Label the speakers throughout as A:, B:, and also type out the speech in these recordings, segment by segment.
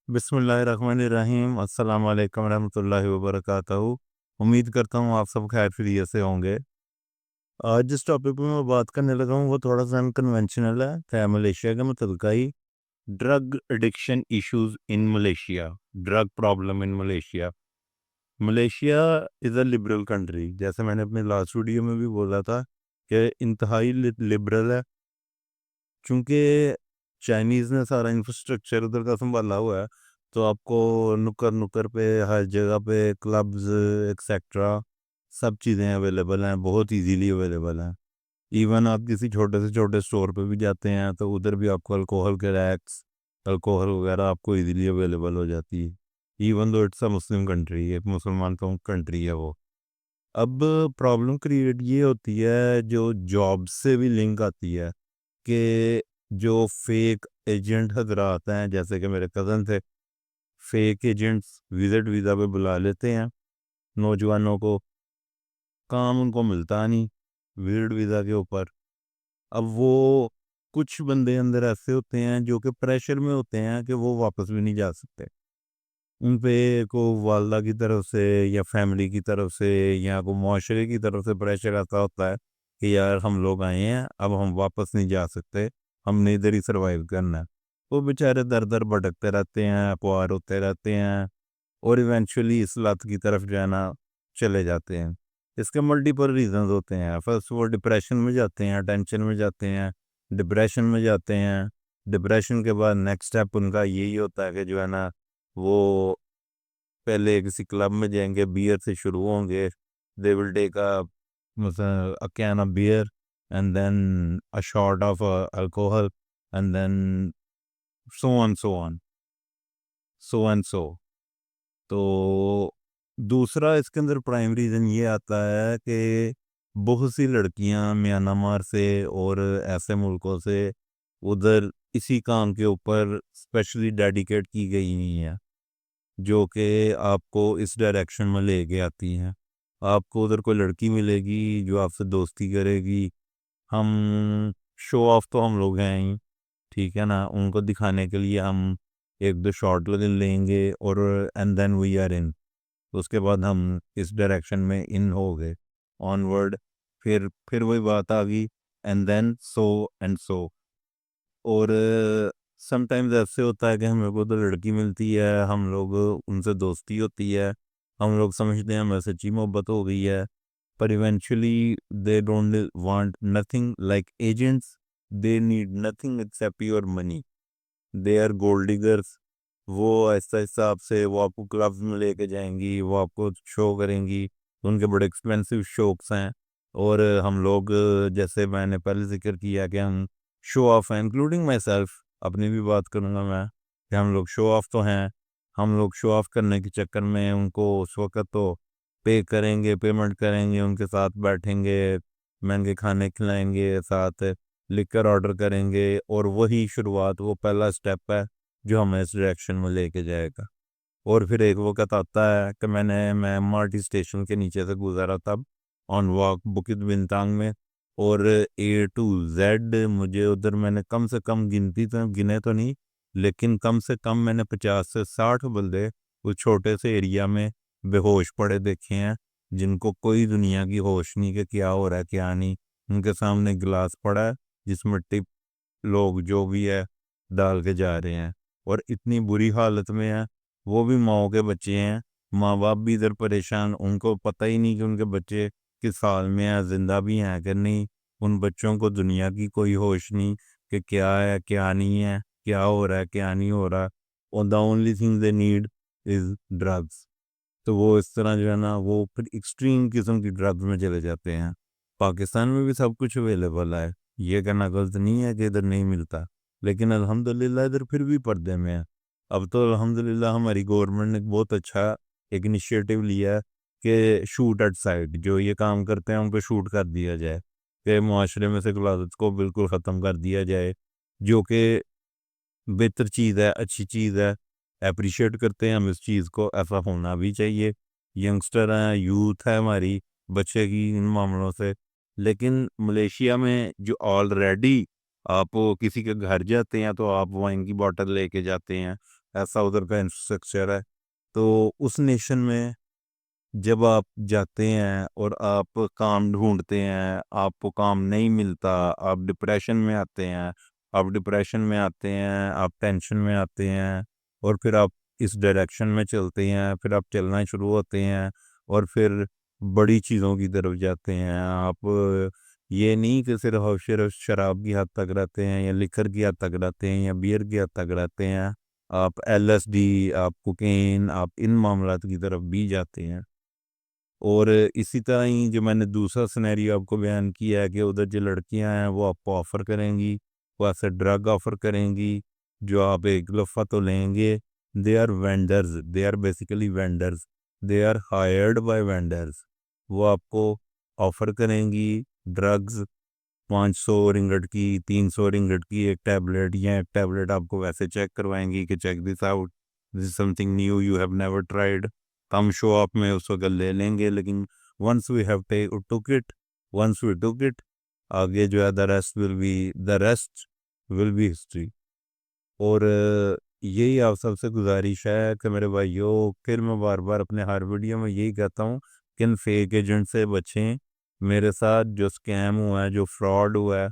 A: बिस्मिल्लाहिर्रहमानिर्रहीम। अस्सलाम वालेकुम रहमतुल्लाहि व बरकातहू। उम्मीद करता हूँ आप सब खैर खैरियत से होंगे। आज जिस टॉपिक पे मैं बात करने लगा हूँ वो थोड़ा सा अनकन्वेंशनल है मलेशिया का मुतलकाई drug addiction issues in Malaysia, drug problem in Malaysia. Malaysia is a liberal country, जैसे मैंने अपने लास्ट वीडियो में भी बोला था कि इंतहाई लिबरल है, चूँकि चाइनीज़ ने सारा इंफ्रास्ट्रक्चर उधर का संभाला हुआ है। तो आपको नुक्कड़ नुक्कड़ पे हर जगह पे क्लब्स एक्सेट्रा सब चीज़ें अवेलेबल हैं, बहुत इजीली अवेलेबल हैं। इवन आप किसी छोटे से छोटे स्टोर पे भी जाते हैं तो उधर भी आपको अल्कोहल के रैक्स, अल्कोहल वगैरह आपको इजीली अवेलेबल हो जाती है। Even though it's a Muslim country, एक मुसलमान कंट्री है वो। अब प्रॉब्लम क्रिएट ये होती है जो जॉब से भी लिंक आती है कि जो फेक एजेंट हजरात हैं, जैसे कि मेरे कज़न थे, फेक एजेंट्स विजिट वीज़ा पे बुला लेते हैं नौजवानों को, काम उनको मिलता नहीं विजिट वीज़ा के ऊपर। अब वो कुछ बंदे अंदर ऐसे होते हैं जो कि प्रेशर में होते हैं कि वो वापस भी नहीं जा सकते। उन पे को वालदा की तरफ से या फैमिली की तरफ से या को माशरे की तरफ से प्रेशर ऐसा होता है कि यार हम लोग आए हैं, अब हम वापस नहीं जा सकते, हमने इधर ही सर्वाइव करना है। वो बेचारे दर दर भटकते रहते हैं, पुआर होते रहते हैं और इवेंचुअली इस लत की तरफ जो है ना चले जाते हैं। इसके मल्टीपल रीजंस होते हैं। फर्स्ट वो डिप्रेशन में जाते हैं, टेंशन में जाते हैं, डिप्रेशन में जाते हैं। डिप्रेशन के बाद नेक्स्ट स्टेप उनका यही होता है कि जो है ना वो पहले किसी क्लब में जाएंगे, बियर से शुरू होंगे, they will take a can of beer and then a shot of alcohol and then so on so on so and so. तो दूसरा इसके अंदर प्राइम रीज़न ये आता है कि बहुत सी लड़कियां म्यांमार से और ऐसे मुल्कों से उधर इसी काम के ऊपर स्पेशली डेडिकेट की गई हुई हैं, जो कि आपको इस डायरेक्शन में लेके आती हैं। आपको उधर कोई लड़की मिलेगी जो आपसे दोस्ती करेगी, हम शो ऑफ तो हम लोग हैं ही, ठीक है ना, उनको दिखाने के लिए हम एक दो शॉट लेंगे और and then we are in. उसके बाद हम इस डायरेक्शन में इन हो गए ऑनवर्ड। फिर वही बात आ गई and then so and so. और समटाइम्स ऐसे होता है कि हमें को तो लड़की मिलती है, हम लोग उनसे दोस्ती होती है, हम लोग समझते हैं हमें सच्ची मोहब्बत हो गई है, पर eventually they don't want nothing like agents, they need nothing except your money, they are gold diggers. वो ऐसा ऐसा आपसे वो आपको क्लब्स में लेके जाएंगी, वो आपको शो करेंगी, उनके बड़े एक्सपेंसिव शौक्स हैं। और हम लोग जैसे मैंने पहले जिक्र किया कि हम शो ऑफ हैं, इंक्लूडिंग माई सेल्फ, अपनी भी बात करूँगा मैं कि हम लोग शो ऑफ तो हैं। हम लोग शो ऑफ करने के चक्कर में उनको उस वक्त तो पे करेंगे, पेमेंट करेंगे, उनके साथ बैठेंगे, महंगे खाने खिलाएंगे, साथ लिकर ऑर्डर करेंगे, और वही शुरुआत, वो पहला स्टेप है जो हमें इस डायरेक्शन में लेके जाएगा। और फिर एक वक्त आता है कि मैं एमआरटी स्टेशन के नीचे से गुजरा तब ऑन वॉक बुकित बिनतांग में, और ए टू जेड मुझे उधर मैंने कम से कम गिनती तो गिने तो नहीं, लेकिन कम से कम मैंने 50 से 60 बंदे उस छोटे से एरिया में बेहोश पड़े देखे हैं, जिनको कोई दुनिया की होश नहीं कि क्या हो रहा है क्या नहीं। उनके सामने गिलास पड़ा है जिसमें टिप लोग जो भी है डाल के जा रहे हैं, और इतनी बुरी हालत में है। वो भी माओ के बच्चे हैं, माँ बाप भी इधर परेशान, उनको पता ही नहीं कि उनके बच्चे किस हाल में हैं, जिंदा भी हैं कि नहीं। उन बच्चों को दुनिया की कोई होश नहीं कि क्या है क्या नहीं है, क्या हो रहा है क्या नहीं हो रहा, और the only thing they need is drugs. तो वो इस तरह जो है ना वो फिर एक्सट्रीम किस्म की ड्रग्स में चले जाते हैं। पाकिस्तान में भी सब कुछ अवेलेबल है, ये कहना गलत नहीं है कि इधर नहीं मिलता, लेकिन अल्हम्दुलिल्लाह इधर फिर भी पर्दे में है। अब तो अल्हम्दुलिल्लाह हमारी गवर्नमेंट ने बहुत अच्छा एक इनिशिएटिव लिया है कि शूट एट साइट, जो ये काम करते हैं उनको शूट कर दिया जाए, कि मुआशरे में से गलाजत को बिल्कुल ख़त्म कर दिया जाए, जो कि बेहतर चीज़ है, अच्छी चीज़ है, अप्रिशिएट करते हैं हम इस चीज़ को, ऐसा होना भी चाहिए। यंगस्टर हैं, यूथ है हमारी, बचेगी इन मामलों से। लेकिन मलेशिया में जो ऑलरेडी आप किसी के घर जाते हैं तो आप वाइन की बॉटल लेके जाते हैं, ऐसा उधर का इंफ्रास्ट्रक्चर है। तो उस नेशन में जब आप जाते हैं और आप काम ढूंढते हैं, आपको काम नहीं मिलता, आप डिप्रेशन में आते हैं, आप टेंशन में आते हैं, और फिर आप इस डायरेक्शन में चलते हैं, फिर आप चलना शुरू होते हैं, और फिर बड़ी चीज़ों की तरफ जाते हैं आप। ये नहीं कि सिर्फ शराब की हद तक रहते हैं, या लिकर की हद तक रहते हैं, या बियर की हद तक रहते हैं। आप LSD, आप कोकेन, आप इन मामलात की तरफ भी जाते हैं। और इसी तरह ही जो मैंने दूसरा सिनेरियो आपको बयान किया है कि उधर जो लड़कियां हैं वो आपको ऑफ़र करेंगी, वो ऐसे ड्रग ऑफ़र करेंगी जो आप एक लफ़ा तो लेंगे। They are vendors, they are basically vendors, they are hired by vendors. वो आपको ऑफ़र करेंगी ड्रग्स, 500 रिंगट की, 300 रिंगट की एक टैबलेट, या एक टैबलेट आपको वैसे चेक करवाएंगी कि check this out, this is something new you have never tried. हम शो ऑफ में उस वक्त ले लेंगे, लेकिन वंस वी टुक इट, आगे जो है the rest will be history. और यही आप सबसे गुजारिश है कि मेरे भाइयों, फिर मैं बार बार अपने हर वीडियो में यही कहता हूँ कि इन फेक एजेंट से बचें। मेरे साथ जो स्कैम हुआ है, जो फ्रॉड हुआ है,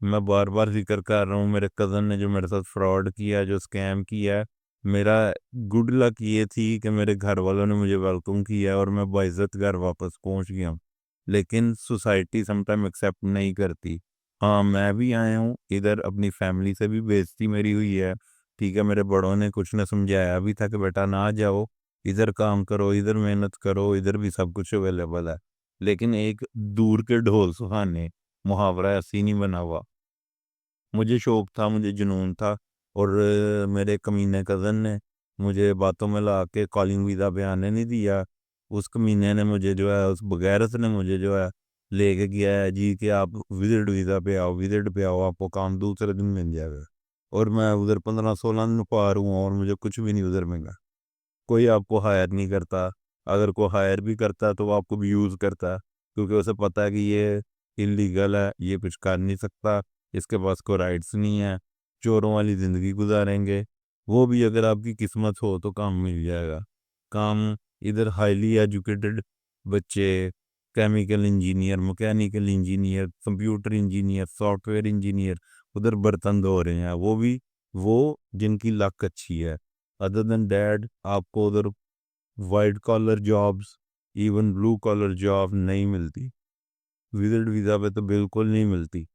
A: मैं बार बार जिक्र कर रहा हूँ, मेरे कज़न ने जो मेरे साथ फ्रॉड किया, जो स्कैम किया है, मेरा गुड लक ये थी कि मेरे घर वालों ने मुझे वेलकम किया और मैं बाइज़्ज़त घर वापस पहुँच गया। लेकिन सोसाइटी समटाइम एक्सेप्ट नहीं करती। हाँ, मैं भी आया हूँ इधर, अपनी फैमिली से भी बेइज्जती मेरी हुई है। ठीक है, मेरे बड़ों ने कुछ ने समझाया भी था कि बेटा ना जाओ, इधर काम करो, इधर मेहनत करो, इधर भी सब कुछ अवेलेबल है। लेकिन एक दूर के ढोल सुहाने मुहावरा ऐसे नहीं बना हुआ। मुझे शौक था, मुझे जुनून था, और मेरे कमीने कज़न ने मुझे बातों में ला के कॉलिंग वीज़ा पे आने नहीं दिया। उस कमीने ने मुझे जो है, उस बगैरत ने मुझे जो है लेके गया है जी कि आप विजिट पे आओ, आपको काम दूसरे दिन मिल जाएगा। और मैं उधर 15-16 दिन पार हुआ और मुझे कुछ भी नहीं उधर मिला। कोई आपको हायर नहीं करता, अगर कोई हायर भी करता है तो वो आपको भी यूज़ करता है, क्योंकि उसे पता है कि ये इलीगल है, ये कुछ कर नहीं सकता, इसके पास कोई राइट्स नहीं है, चोरों वाली ज़िंदगी गुजारेंगे। वो भी अगर आपकी किस्मत हो तो काम मिल जाएगा। काम इधर हाईली एजुकेटेड बच्चे, chemical engineer, mechanical engineer, computer engineer, software engineer उधर बर्तन धो रहे हैं, वो भी वो जिनकी लक अच्छी है। अदर देन डैड आपको उधर white collar jobs, even blue collar job नहीं मिलती, विजिट वीज़ा पे तो बिल्कुल नहीं मिलती।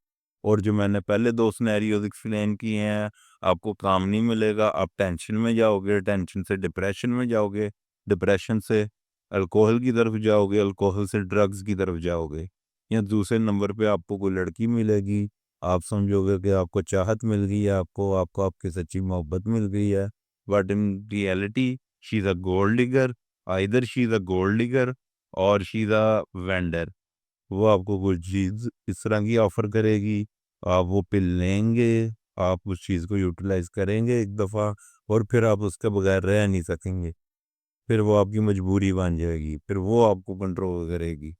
A: और जो मैंने पहले दो सिनेरियोज एक्सप्लेन किए हैं, आपको काम नहीं मिलेगा, आप टेंशन में जाओगे, टेंशन से डिप्रेशन में जाओगे, डिप्रेशन से अल्कोहल की तरफ जाओगे, अल्कोहल से ड्रग्स की तरफ जाओगे, या दूसरे नंबर पे आपको कोई लड़की मिलेगी, आप समझोगे कि आपको चाहत मिल गई है, आपको आपकी सच्ची मोहब्बत मिल गई है, but in reality she is a gold digger, either she is a gold digger और शी इज़ अ वेंडर। वो आपको कोई चीज़ इस तरह की ऑफ़र करेगी, आप वो पिल लेंगे, आप उस चीज़ को यूटिलाइज़ करेंगे एक दफ़ा, और फिर आप उसके बगैर रह नहीं सकेंगे। फिर वो आपकी मजबूरी बन जाएगी, फिर वो आपको कंट्रोल करेगी,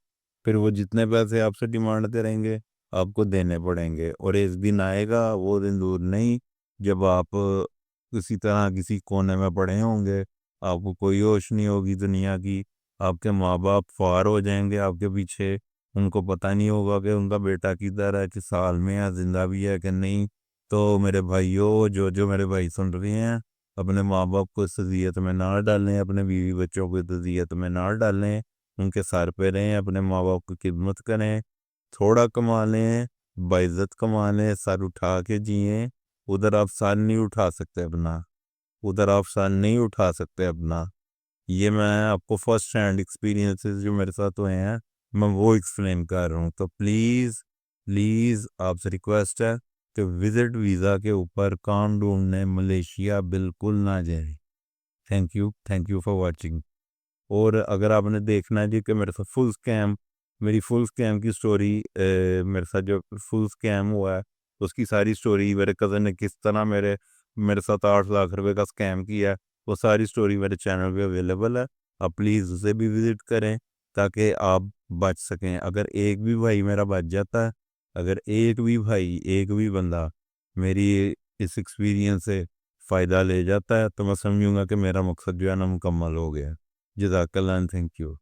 A: फिर वो जितने पैसे आपसे डिमांड करेंगे, आपको देने पड़ेंगे। और एक दिन आएगा, वो दिन दूर नहीं, जब आप किसी तरह किसी कोने में पड़े होंगे, आपको कोई होश नहीं होगी दुनिया की, आपके माँ-बाप फ़ार हो जाएँगे आपके पीछे, उनको पता नहीं होगा कि उनका बेटा किधर है, किस हाल में है, ज़िंदा भी है कि नहीं। तो मेरे भाइयों, जो मेरे भाई सुन रहे हैं, अपने माँ-बाप को इस अज़ियत में ना डालें, अपने बीवी बच्चों को इस अज़ियत में ना डालें, उनके सर पे रहें, अपने माँ-बाप की खिदमत करें, थोड़ा कमा लें, बाइज़्ज़त कमा लें, सर उठा के जिएँ। उधर आप सर नहीं उठा सकते अपना, उधर आप सर नहीं उठा सकते अपना। ये मैं आपको फर्स्ट हैंड एक्सपीरियंसेस जो मेरे साथ हुए हैं, मैं वो एक्सप्लेन कर रहा हूँ। तो प्लीज़, प्लीज़ आपसे रिक्वेस्ट है कि विज़िट वीज़ा के ऊपर काम ढूँढने मलेशिया बिल्कुल ना जाएँ। Thank you for watching. और अगर आपने देखना है जी कि मेरे साथ मेरी फुल स्कैम की स्टोरी, मेरे साथ जो फुल स्कैम हुआ है, उसकी सारी स्टोरी, मेरे कज़न ने किस तरह मेरे साथ 8 लाख रुपए का स्कैम किया है, वो सारी स्टोरी मेरे चैनल पे अवेलेबल है। आप प्लीज़ उसे भी विज़िट करें ताकि आप बच सकें। अगर एक भी भाई मेरा बच जाता है, अगर एक भी भाई, एक भी बंदा मेरी इस एक्सपीरियंस से फ़ायदा ले जाता है तो मैं समझूंगा कि मेरा मकसद जो है ना मुकम्मल हो गया। जज़ाकल्लाह एंड थैंक यू।